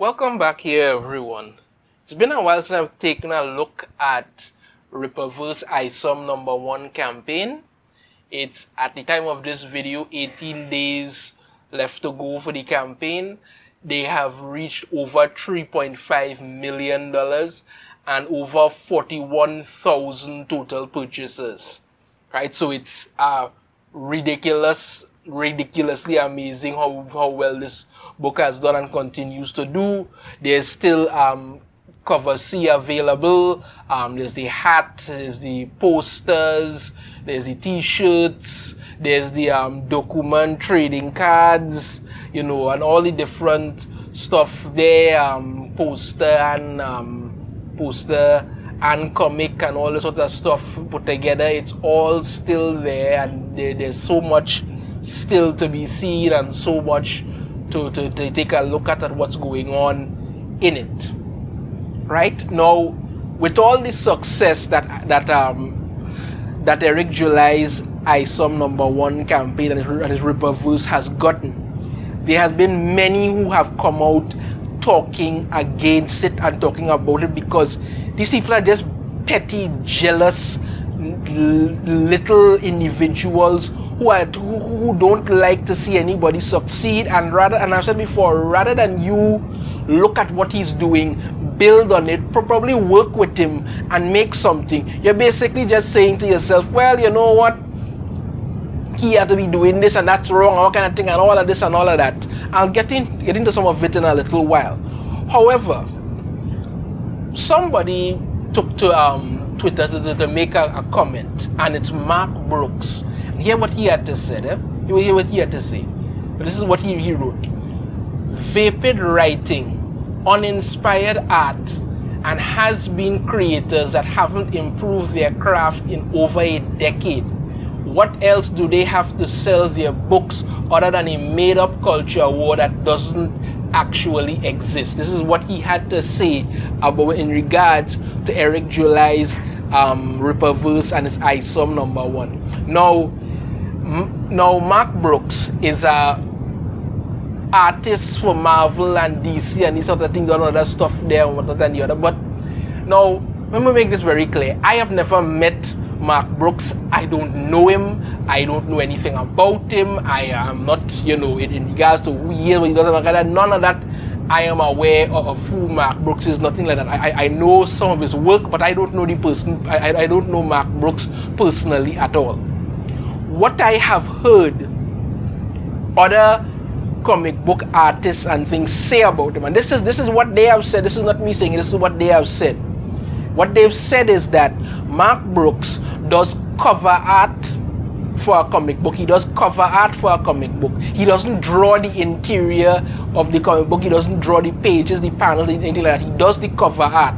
Welcome back here, everyone. It's been a while since I've taken a look at Rippaverse Isom #1 campaign. It's at the time of this video 18 days left to go for the campaign. They have reached over $3.5 million and over 41,000 total purchases. Right, so it's ridiculously amazing how well this book has done and continues to do. There's still cover C available. There's the hat, there's the posters, there's the t-shirts, there's the document trading cards, and all the different stuff there, poster and comic and all this sort of stuff put together. It's all still there, and there's so much still to be seen and so much to take a look at what's going on in it. Right now, with all the success that Eric July's Isom #1 campaign and his Rippaverse has gotten, there has been many who have come out talking against it and talking about it because these people are just petty, jealous little individuals who don't like to see anybody succeed, and I've said before, rather than you look at what he's doing, build on it, probably work with him and make something, you're basically just saying to yourself, well, you know what, he had to be doing this and that's wrong, all kind of thing, and all of this and all of that. I'll get into some of it in a little while. However, somebody took to Twitter to make a comment, and it's Mark Brooks. Hear what he had to say. You will hear what he had to say. But this is what he wrote. Vapid writing, uninspired art, and has-been creators that haven't improved their craft in over a decade. What else do they have to sell their books other than a made-up culture war that doesn't actually exist? This is what he had to say about in regards to Eric July's Rippaverse and his Isom #1. Now Mark Brooks is a artist for Marvel and DC and this sort of thing, all other stuff there and one than the other. But now, let me make this very clear. I have never met Mark Brooks. I don't know him. I don't know anything about him. I am not, in regards to who he is, what he does, none of that. I am aware of who Mark Brooks is, nothing like that. I know some of his work, but I don't know the person. I don't know Mark Brooks personally at all. What I have heard other comic book artists and things say about him, and this is what they have said. This is not me saying it, this is what they have said. What they've said is that Mark Brooks does cover art for a comic book. He does cover art for a comic book. He doesn't draw the interior of the comic book. He doesn't draw the pages, the panels, anything like that. He does the cover art.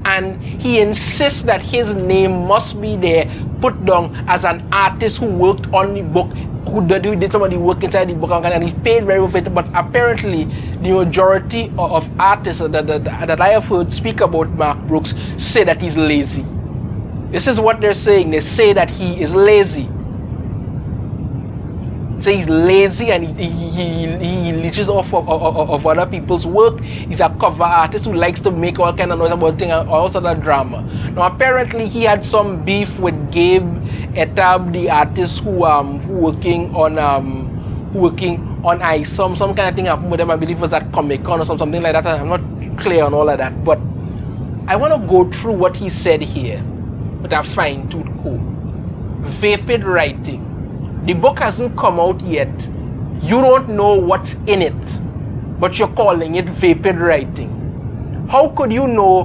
And he insists that his name must be there, put down as an artist who worked on the book, who did some of the work inside the book, and he paid very well for it. But apparently, the majority of artists that I have heard speak about Mark Brooks say that he's lazy. This is what they're saying. They say that he is lazy. So he's lazy and he leeches off of other people's work. He's a cover artist who likes to make all kind of noise about things and all sort of drama. Now apparently he had some beef with Gabe Etab, the artist who working on Isom. Some kind of thing happened with them. I believe it was at Comic-Con or something like that. I'm not clear on all of that, but I want to go through what he said here with a fine-tooth comb. Vapid writing. The book hasn't come out yet. You don't know what's in it, but you're calling it vapid writing. How could you know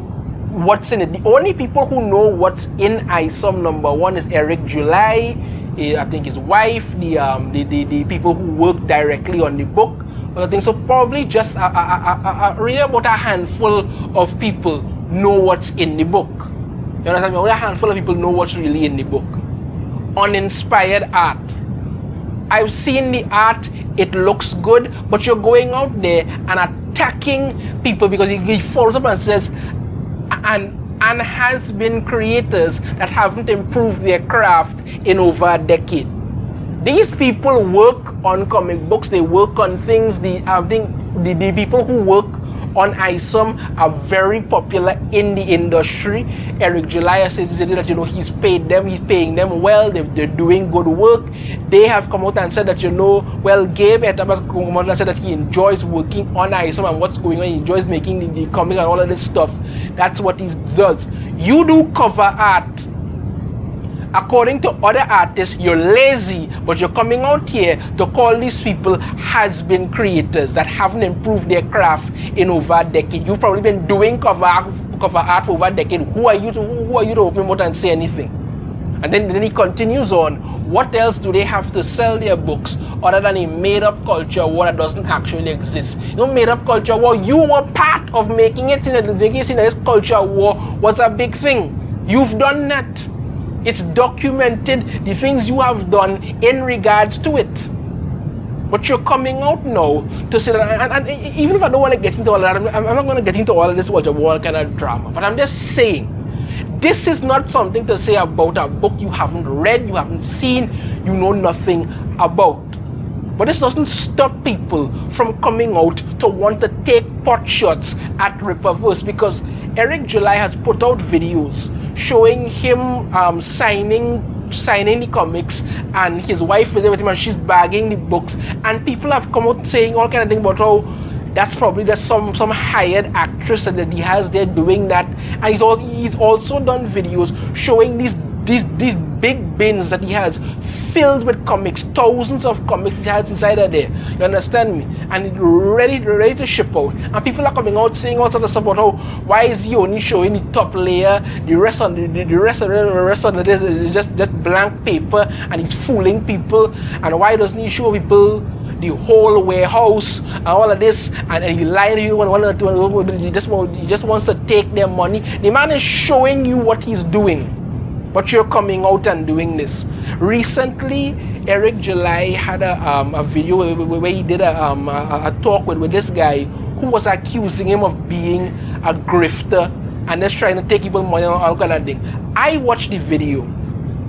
what's in it? The only people who know what's in Isom #1 is Eric July, I think his wife, the people who work directly on the book. I think so. Probably just really about a handful of people know what's in the book. You understand? Only a handful of people know what's really in the book. Uninspired art. I've seen the art, it looks good, but you're going out there and attacking people because he follows up and says, and has been creators that haven't improved their craft in over a decade. These people work on comic books, they work on things, the people who work on Isom are very popular in the industry. Eric July has said that he's paying them well, they're doing good work. They have come out and said that Gabe Etam has come out and said that he enjoys working on Isom and what's going on. He enjoys making the comic and all of this stuff. That's what he does. You do cover art. According to other artists, you're lazy, but you're coming out here to call these people has-been creators that haven't improved their craft in over a decade. You've probably been doing cover art for over a decade. Who are you to open your mouth and say anything? And then he continues on. What else do they have to sell their books other than a made-up culture war that doesn't actually exist? Made-up culture war, you were part of making it. This culture war was a big thing. You've done that. It's documented, the things you have done in regards to it. But you're coming out now to say that, and even if I don't want to get into all of that, I'm not going to get into all of this culture war kind of drama. But I'm just saying, this is not something to say about a book you haven't read, you haven't seen, you know nothing about. But this doesn't stop people from coming out to want to take pot shots at Rippaverse, because Eric July has put out videos showing him signing the comics, and his wife is there with him and she's bagging the books, and people have come out saying all kind of things about how that's probably just some hired actress that he has there doing that. And he's also done videos showing these big bins that he has filled with comics, thousands of comics he has inside of there. You understand me? And ready to ship out. And people are coming out saying all sorts of stuff about how why is he only showing the top layer, the rest of this is just blank paper, and he's fooling people. And why doesn't he show people the whole warehouse and all of this, and he lied to you, he just wants to take their money. The man is showing you what he's doing, but you're coming out and doing this. Recently, Eric July had a video where he did a talk with this guy who was accusing him of being a grifter and just trying to take people money and all kind of thing. I watched the video,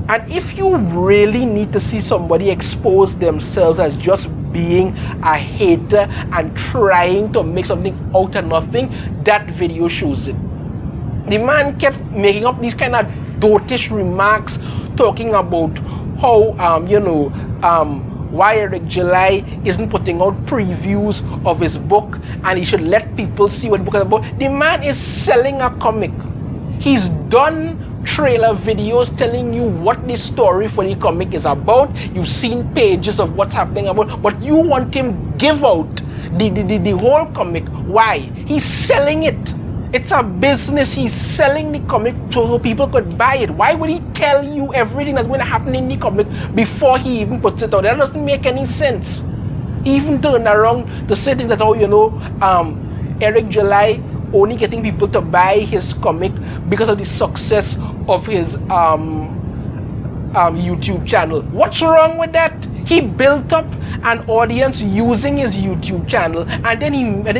and if you really need to see somebody expose themselves as just being a hater and trying to make something out of nothing, that video shows it. The man kept making up these kind of dotish remarks, talking about how why Eric July isn't putting out previews of his book, and he should let people see what the book is about. The man is selling a comic. He's done trailer videos telling you what the story for the comic is about. You've seen pages of what's happening about, but you want him give out the whole comic. Why? He's selling it. It's a business. He's selling the comic so people could buy it. Why would he tell you everything that's going to happen in the comic before he even puts it out? That doesn't make any sense. He even turned around to say things that, Eric July only getting people to buy his comic because of the success of his YouTube channel. What's wrong with that? He built up an audience using his YouTube channel, and then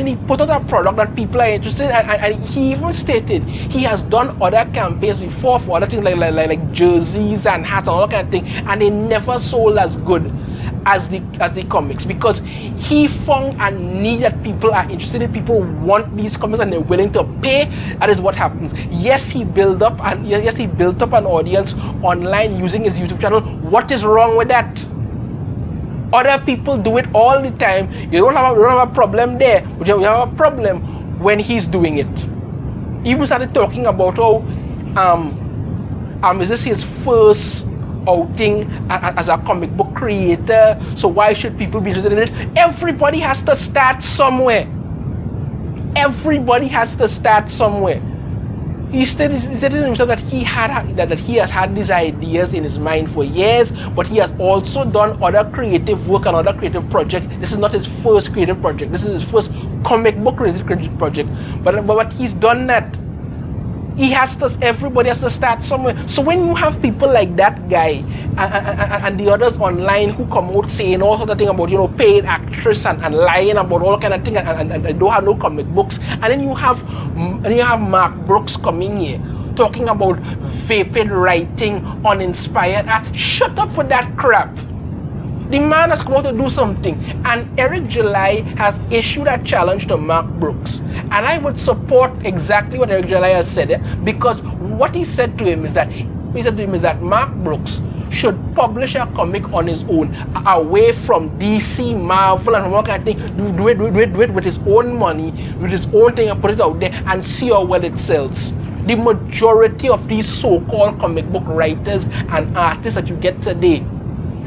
he put out a product that people are interested in, and he even stated he has done other campaigns before for other things like jerseys and hats and all that kind of thing, and they never sold as good as the comics, because he found a need that people are interested in. People want these comics and they're willing to pay. That is what happens. Yes, he built up an audience online using his YouTube channel. What is wrong with that? Other people do it all the time. You don't have a problem there, but you have a problem when he's doing it. He even started talking about how is this his first outing as a comic book creator, so why should people be interested in it? Everybody has to start somewhere. Everybody has to start somewhere. He stated himself that he has had these ideas in his mind for years, but he has also done other creative work and other creative projects. This is not his first creative project. This is his first comic book creative project. But he's done that. Everybody has to start somewhere. So when you have people like that guy and the others online who come out saying all sort of thing about paid actress and lying about all kind of thing and they don't have no comic books, and then you have Mark Brooks coming here talking about vapid writing, uninspired art. Shut up with that crap. The man has come out to do something, and Eric July has issued a challenge to Mark Brooks, And I would support exactly what Eric July has said, because what he said to him is that Mark Brooks should publish a comic on his own, away from DC, Marvel, and all kind of thing. Do it with his own money, with his own thing, and put it out there and see how well it sells. The majority of these so-called comic book writers and artists that you get today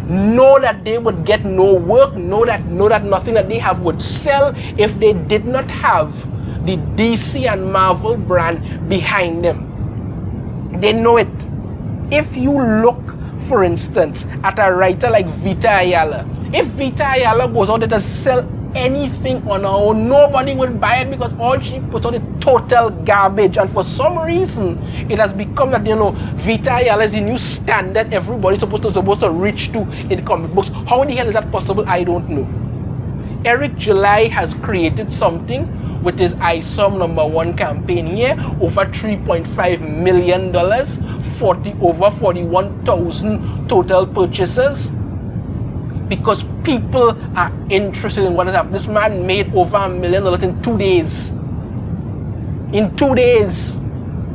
know that they would get no work, know that nothing that they have would sell if they did not have the DC and Marvel brand behind them. They know it. If you look, for instance, at a writer like Vita Ayala, if Vita Ayala goes out there to sell anything on her own, nobody will buy it, because all she puts on is total garbage. And for some reason, it has become that, Vita Ayala is the new standard everybody's supposed to reach to in comic books. How the hell is that possible? I don't know. Eric July has created something with his Isom #1 campaign here, over $3.5 million, over 41,000 total purchases, because people are interested in what is happening. This man made over $1 million in 2 days. In 2 days.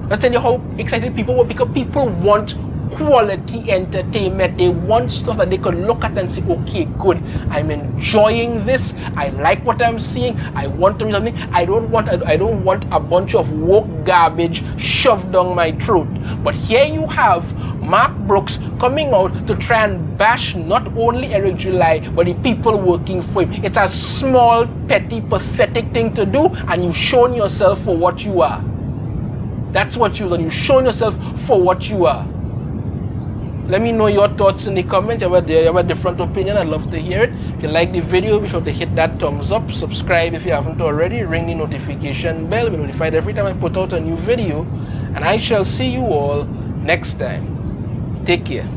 Let's tell you how excited people were, because people want quality entertainment. They want stuff that they can look at and say, okay, good, I'm enjoying this, I like what I'm seeing, I want to read something. I don't want a bunch of woke garbage shoved down my throat. But here you have Mark Brooks coming out to try and bash not only Eric July, but the people working for him. It's a small, petty, pathetic thing to do, and you've shown yourself for what you are. That's what you've done. You've shown yourself for what you are. Let me know your thoughts in the comments. You have a different opinion, I'd love to hear it. If you like the video, be sure to hit that thumbs up, subscribe if you haven't already, ring the notification bell, be notified every time I put out a new video, and I shall see you all next time. Take care.